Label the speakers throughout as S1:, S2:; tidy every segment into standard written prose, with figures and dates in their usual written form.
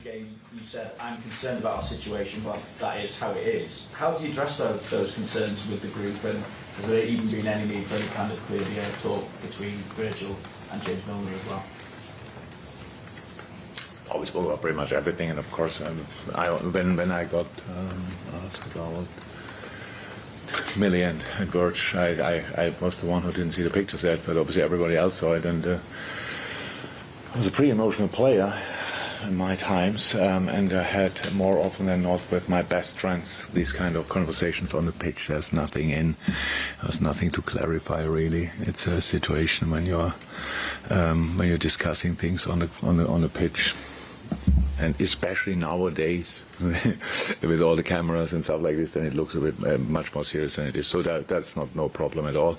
S1: Game, you said, I'm concerned about our situation, but that is how it is. How do you address those concerns with the group, and has there even been any need for any kind of clear talk between Virgil and James Milner as well?
S2: We spoke about pretty much everything, and of course, when I got asked about Millie and Virg, I was the one who didn't see the pictures yet, but obviously everybody else saw it, and I was a pretty emotional player in my times, and I had more often than not with my best friends these kind of conversations on the pitch. There's nothing to clarify really. It's a situation when you're discussing things on the pitch, and especially nowadays with all the cameras and stuff like this, then it looks a bit much more serious than it is. So that's no problem at all.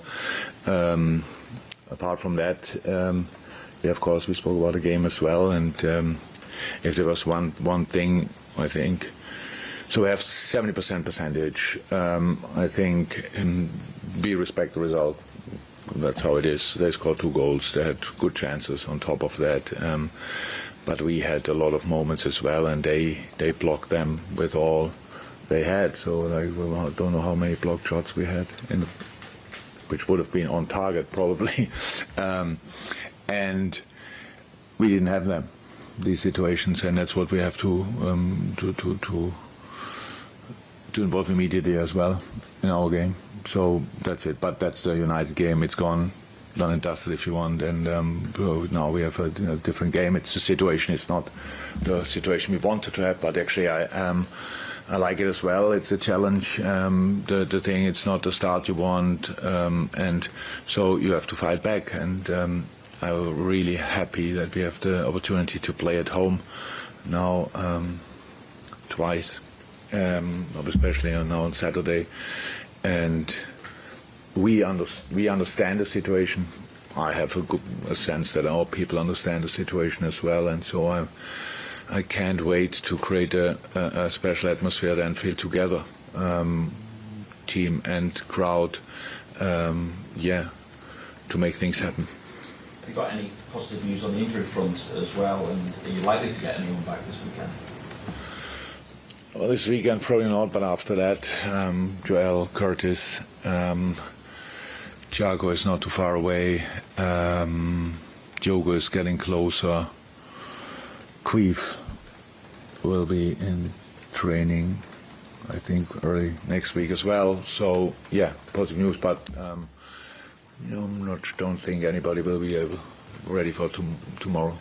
S2: Apart from that, of course we spoke about the game as well, and if there was one thing, I think, so we have 70% percentage. I think we respect the result. That's how it is. They scored 2 goals. They had good chances on top of that. But we had a lot of moments as well, and they blocked them with all they had. So I don't know how many blocked shots we had, which would have been on target probably. And we didn't have them, these situations, and that's what we have to involve immediately as well in our game. So that's it. But that's the United game. It's gone, done and dusted if you want. And now we have a different game. It's the situation. It's not the situation we wanted to have. But actually, I like it as well. It's a challenge. The thing. It's not the start you want, and so you have to fight back. And I'm really happy that we have the opportunity to play at home now twice, especially now on Saturday. And we understand the situation. I have a sense that our people understand the situation as well, and so I can't wait to create a special atmosphere and feel together, team and crowd, to make things happen.
S1: Have you got any positive news on the injury front as well, and are you likely to get anyone back this weekend?
S2: Well, this weekend probably not, but after that, Joel, Curtis, Thiago is not too far away, Diogo is getting closer, Queef will be in training, I think, early next week as well. So, yeah, positive news, but don't think anybody will be ready for tomorrow.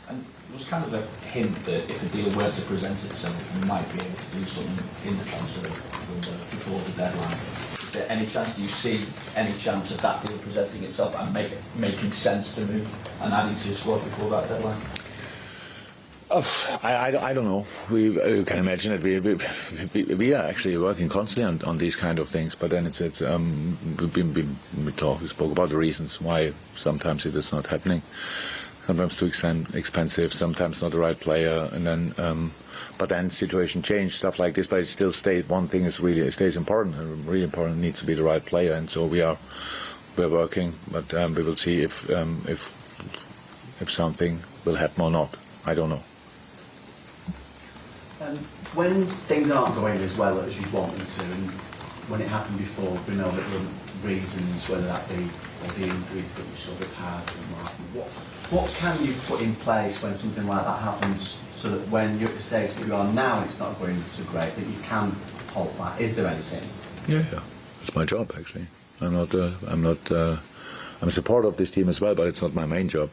S1: And there was kind of a hint that if a deal were to present itself, you might be able to do something in the transfer window before the deadline. Is there any chance, do you see any chance of that deal presenting itself and making sense to move and adding to your squad before that deadline?
S2: I don't know. You can imagine it. We are actually working constantly on these kind of things, but then we spoke about the reasons why sometimes it is not happening. Sometimes too expensive, sometimes not the right player, and then but then situation changed, stuff like this. But it still stays. One thing is really stays important, and really important needs to be the right player, and so we're working. But we will see if something will happen or not. I don't know.
S3: When things aren't going as well as you want them to, and when it happened before, we know that there were reasons, whether that be the injuries that we sort of had and what can you put in place when something like that happens, so that when you're at the stage that you are now and it's not going so great, that you can hold that? Is there anything? Yeah,
S2: it's my job actually. I'm a supporter of this team as well, but it's not my main job.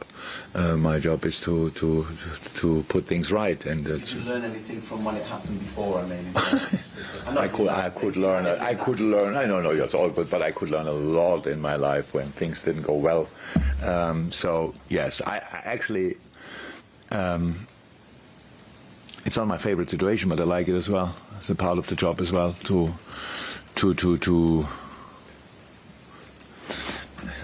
S2: My job is to put things right. And
S3: did you learn anything from when it happened before? I mean,
S2: I could learn. I don't know. It's all good, but I could learn a lot in my life when things didn't go well. So yes, I actually. It's not my favorite situation, but I like it as well. It's a part of the job as well to.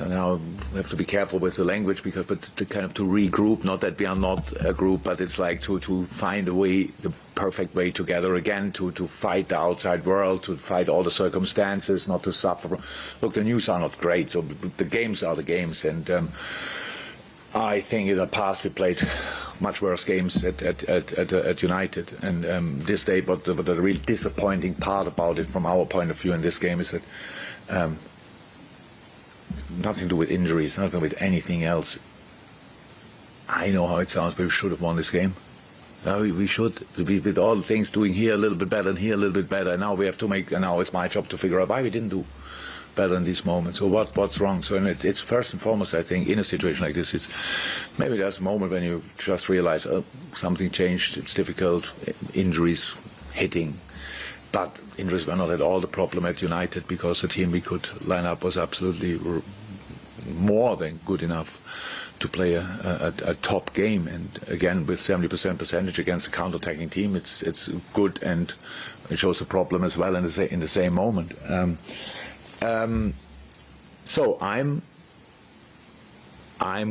S2: Now we have to be careful with the language, but to kind of to regroup. Not that we are not a group, but it's like to find a way, the perfect way together again, to fight the outside world, to fight all the circumstances, not to suffer. Look, the news are not great, so the games are the games, and I think in the past we played much worse games at United. And this day, but the real disappointing part about it from our point of view in this game is that nothing to do with injuries, nothing to do with anything else. I know how it sounds, but we should have won this game. No, we should. With all the things doing here a little bit better and here a little bit better. And now we have to make, and now it's my job to figure out why we didn't do better in these moments, or what's wrong. So it's first and foremost, I think, in a situation like this, it's maybe there's a moment when you just realize, oh, something changed, it's difficult, injuries hitting. But injuries were not at all the problem at United, because the team we could line up was absolutely more than good enough to play a top game. And again, with 70% percentage against a counter-attacking team, it's good, and it shows the problem as well in the same moment. So I'm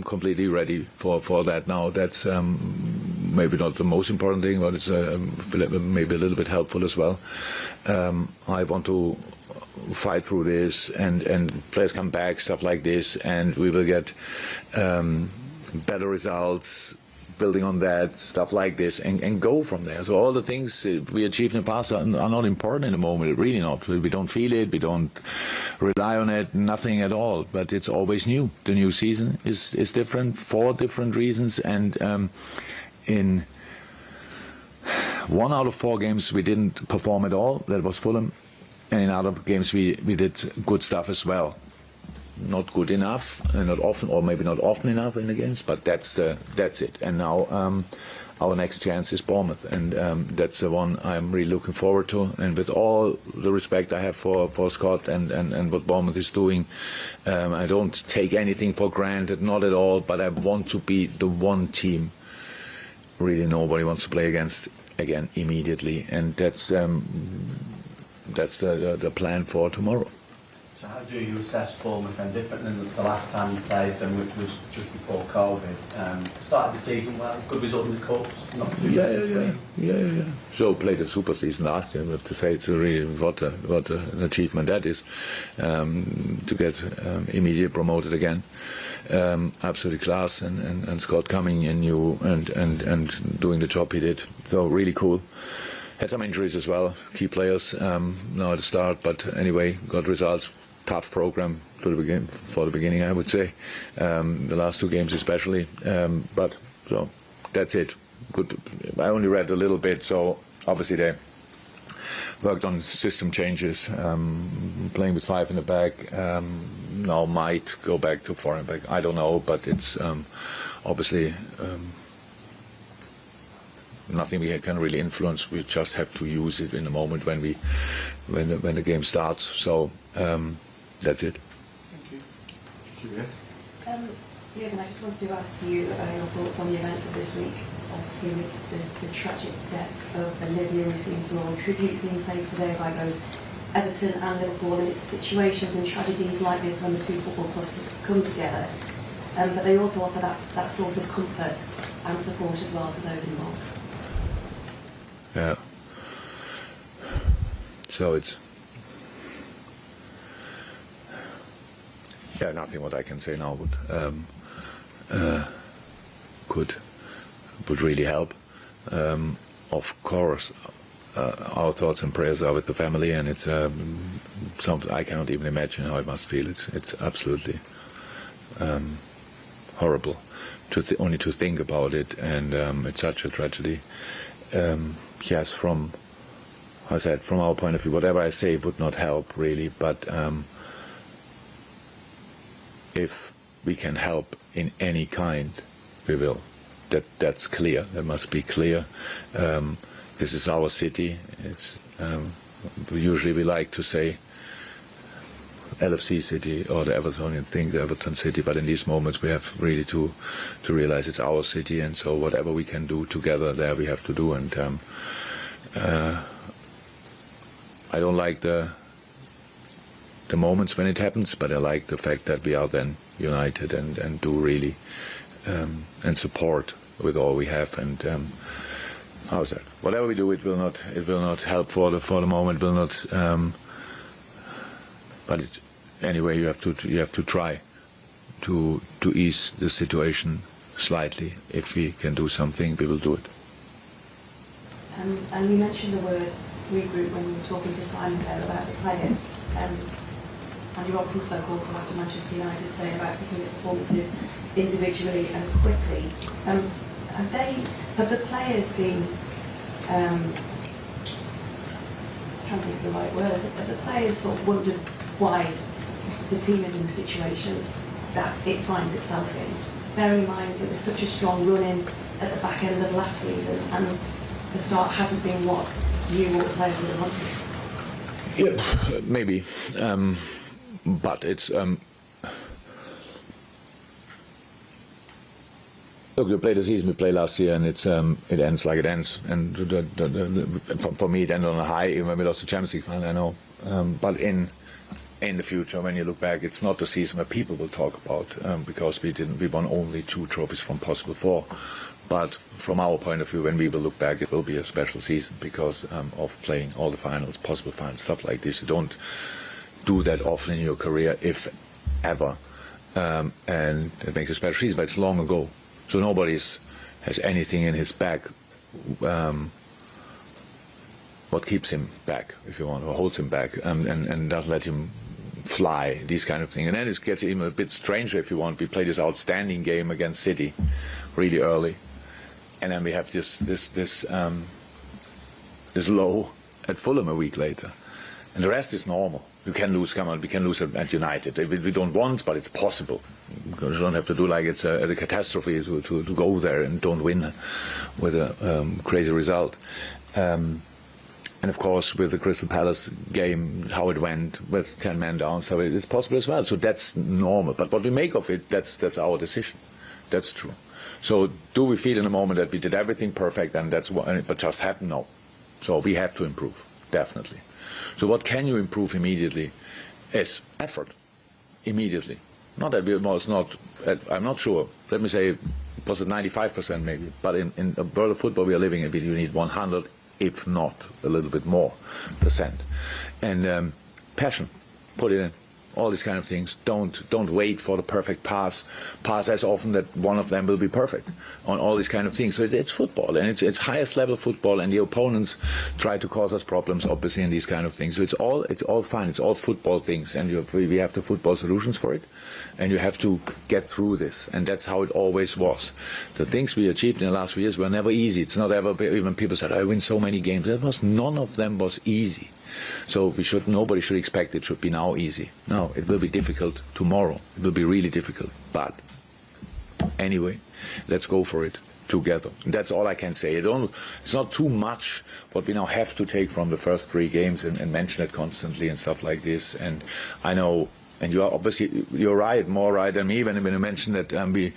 S2: completely ready for that now. That's maybe not the most important thing, but it's maybe a little bit helpful as well. I want to fight through this, and players come back, stuff like this, and we will get better results, building on that, stuff like this, and go from there. So all the things we achieved in the past are not important in the moment, really not. We don't feel it, we don't rely on it, nothing at all, but it's always new. The new season is different for different reasons, and in 1 out of 4 games we didn't perform at all, that was Fulham, and in other games we did good stuff as well. Not good enough, and not often, or maybe not often enough in the games, but that's it. And now our next chance is Bournemouth, and that's the one I'm really looking forward to. And with all the respect I have for Scott and what Bournemouth is doing, I don't take anything for granted, not at all. But I want to be the one team really nobody wants to play against again immediately, and that's the plan for tomorrow.
S3: So how do you assess Bournemouth then, different than the last time you played them, which was just before COVID? Started the season well, good result in the Cups, not too
S2: Yeah. So played a super season last year. I have to say, it's really what an achievement that is, to get immediately promoted again. Absolutely class, and Scott coming in new and doing the job he did. So really cool. Had some injuries as well, key players now at the start, but anyway, got results. Tough program for the beginning, I would say. The last 2 games especially, but so that's it. Good. I only read a little bit, so obviously they worked on system changes, playing with 5 in the back. Now might go back to 4 in the back. I don't know, but it's obviously nothing we can really influence. We just have to use it in the moment when the game starts. So that's it.
S3: Thank you. Julia?
S4: Jürgen, I just wanted to ask you your thoughts on the events of this week. Obviously, with the tragic death of Olivia receiving lawn tributes being placed today by both Everton and Liverpool, and it's situations and tragedies like this when the 2 football clubs come together. But they also offer that source of comfort and support as well to those involved.
S2: Yeah. So it's nothing what I can say now would really help. Of course, our thoughts and prayers are with the family, and it's something I cannot even imagine how it must feel. It's absolutely horrible only to think about it, and it's such a tragedy. Yes, from our point of view, whatever I say would not help really, but if we can help in any kind, we will. That's clear. That must be clear. This is our city. It's usually we like to say LFC City or the Evertonian thing, the Everton City, but in these moments we have really to realize it's our city, and so whatever we can do together there we have to do. And I don't like the moments when it happens, but I like the fact that we are then united and do really and support with all we have. And how's that? Whatever we do, it will not help for the moment. Will not. But anyway, you have to try to ease the situation slightly. If we can do something, we will do it.
S4: And you mentioned the word regroup when you were talking to Simon there about the players. Andy Robertson spoke also after Manchester United saying about picking up performances individually and quickly. Have the players been, trying to think of the right word, have the players sort of wondered why the team is in the situation that it finds itself in? Bear in mind it was such a strong run-in at the back end of last season, and the start hasn't been what you or the players would have wanted.
S2: Yeah, maybe, but it's. Look, we played the season we played last year, and it ends like it ends. And for me, it ended on a high. Even when we lost the Champions League final, I know. But in the future, when you look back, it's not the season where people will talk about because we won only 2 trophies from possible 4. But from our point of view, when we will look back, it will be a special season because of playing all the finals, possible finals, stuff like this. You don't do that often in your career, if ever, and it makes a special season. But it's long ago. So nobody has anything in his back what keeps him back, if you want, or holds him back, and doesn't let him fly, these kind of things. And then it gets even a bit stranger, if you want. We play this outstanding game against City really early, and then we have this low at Fulham a week later. And the rest is normal. You can lose, come on, we can lose at United. We don't want, but it's possible. You don't have to do like it's a catastrophe to go there and don't win with a crazy result. And of course, with the Crystal Palace game, how it went with 10 men down, so it's possible as well. So that's normal. But what we make of it, that's our decision. That's true. So do we feel in a moment that we did everything perfect and that's what, but just happened? No. So we have to improve, definitely. So what can you improve immediately is effort, immediately. Not that it was not, I'm not sure, let me say, was it 95% maybe, but in the world of football we are living in, you need 100, if not a little bit more %. And passion, put it in. All these kind of things. Don't wait for the perfect pass. Pass as often that one of them will be perfect. On all these kind of things. So it's football, and it's highest level football. And the opponents try to cause us problems, obviously, in these kind of things. So it's all fine. It's all football things, and we have the football solutions for it. And you have to get through this, and that's how it always was. The things we achieved in the last few years were never easy. It's not ever. Even people said, "I win so many games." None of them was easy. So nobody should expect it should be now easy. No, it will be difficult tomorrow. It will be really difficult. But anyway, let's go for it together. That's all I can say. It's not too much what we now have to take from the first 3 games and mention it constantly and stuff like this. And I know, and you're right, more right than me when you mentioned that we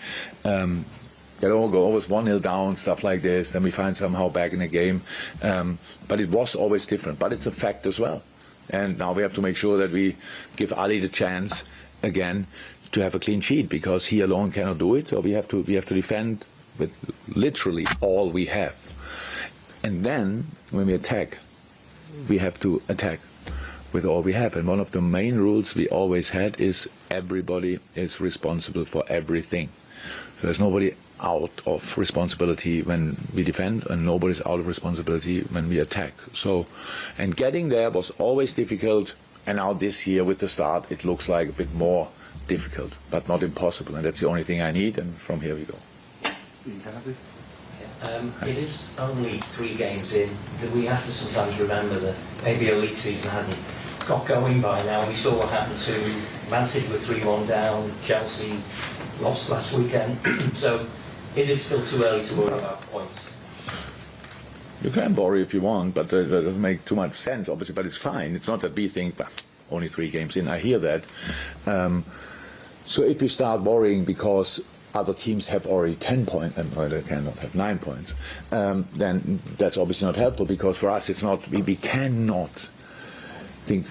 S2: go always 1-0 down, stuff like this, then we find somehow back in the game. But it was always different. But it's a fact as well. And now we have to make sure that we give Ali the chance again to have a clean sheet, because he alone cannot do it. So we have to defend with literally all we have. And then when we attack, we have to attack with all we have. And one of the main rules we always had is everybody is responsible for everything. So there's nobody out of responsibility when we defend, and nobody's out of responsibility when we attack. So, and getting there was always difficult, and now this year with the start it looks like a bit more difficult, but not impossible, and that's the only thing I need, and from here we go.
S5: It is only 3 games in. Do we have to sometimes remember that maybe a league season hasn't got going by now? We saw what happened to Man City with 3-1 down, Chelsea lost last weekend. So is it still too early to worry about points?
S2: You can worry if you want, but that doesn't make too much sense, obviously, but it's fine. It's not that we think, only 3 games in, I hear that. So if you start worrying because other teams have already 10 points, and they cannot have 9 points, then that's obviously not helpful, because for us it's not, we cannot think.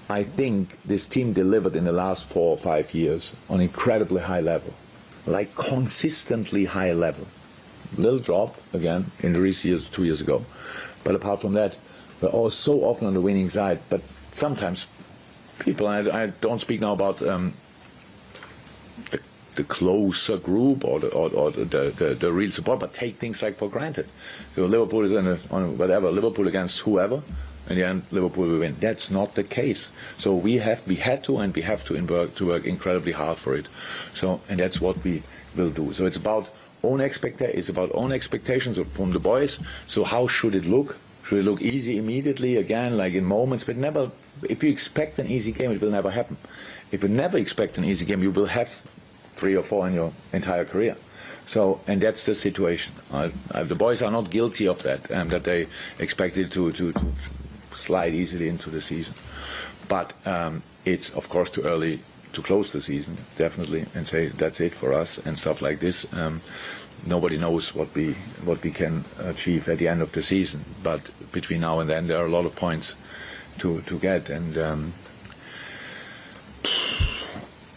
S2: I think this team delivered in the last 4 or 5 years on incredibly high level, like consistently high level. Little drop, again, injuries 2 years ago. But apart from that, we're all so often on the winning side. But sometimes people, and I don't speak now about the the closer group or the real support, but take things like for granted. So Liverpool is on whatever, Liverpool against whoever, in the end Liverpool will win. That's not the case. So we have to work incredibly hard for it. So, and that's what we will do. So it's about own expectations from the boys. So how should it look? Should it look easy immediately again, like in moments? But never. If you expect an easy game, it will never happen. If you never expect an easy game, you will have 3 or 4 in your entire career. So, and that's the situation. The boys are not guilty of that, that they expected to slide easily into the season. But it's of course too early to close the season, definitely, and say that's it for us and stuff like this. Nobody knows what we can achieve at the end of the season. But between now and then, there are a lot of points to get, and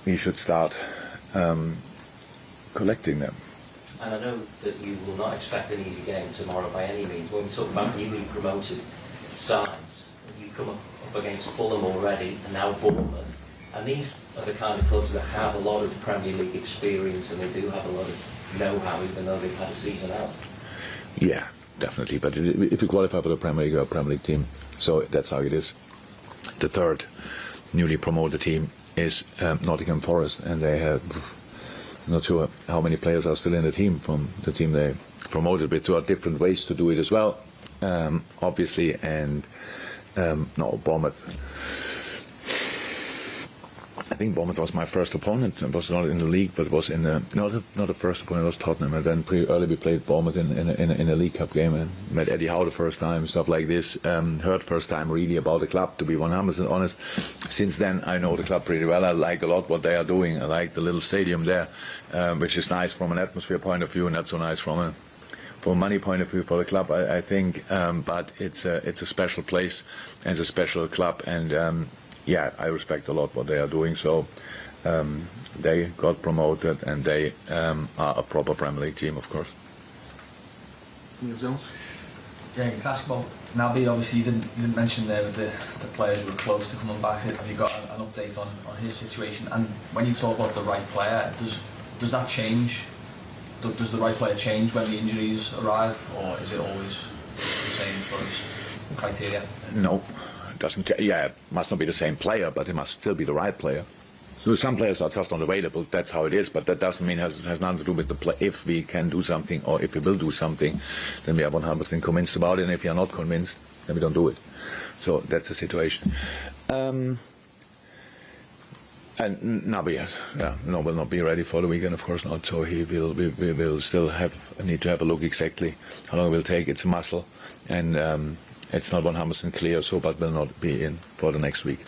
S2: we should start collecting them.
S5: And I know that you will not expect an easy game tomorrow by any means. When we talk about newly promoted sides, you come up against Fulham already, and now Bournemouth. And these are the kind of clubs that have a lot of Premier League experience, and they do have a lot of know-how, even though they've had a season out.
S2: Yeah, definitely. But if you qualify for the Premier League, you're a Premier League team. So that's how it is. The third newly promoted team is Nottingham Forest, and they have, I'm not sure how many players are still in the team from the team they promoted, but there are different ways to do it as well, obviously. And no, Bournemouth. I think Bournemouth was my first opponent. It was not in the league, but it was in not the first opponent. It was Tottenham, and then pretty early we played Bournemouth in a League Cup game and met Eddie Howe the first time, stuff like this. Heard first time really about the club, to be 100% honest. Since then, I know the club pretty well. I like a lot what they are doing. I like the little stadium there, which is nice from an atmosphere point of view, and not so nice from a money point of view for the club, I think. But it's a special place and it's a special club, and yeah, I respect a lot what they are doing. So they got promoted, and they are a proper Premier League team, of course.
S6: Yeah, can I ask about Naby? Obviously, you didn't mention there the players who were close to coming back. Have you got an update on his situation? And when you talk about the right player, does that change? Does the right player change when the injuries arrive, or is it always the same for us criteria?
S2: No. Doesn't it must not be the same player, but it must still be the right player. So some players are just not available. That's how it is. But that doesn't mean has nothing to do with the play. If we can do something, or if we will do something, then we are 100% convinced about it. And if we are not convinced, then we don't do it. So that's the situation. And Naby, will not be ready for the weekend, of course not. So we will still need to have a look exactly how long it will take. It's a muscle, and it's not 100% clear, so but will not be in for the next week.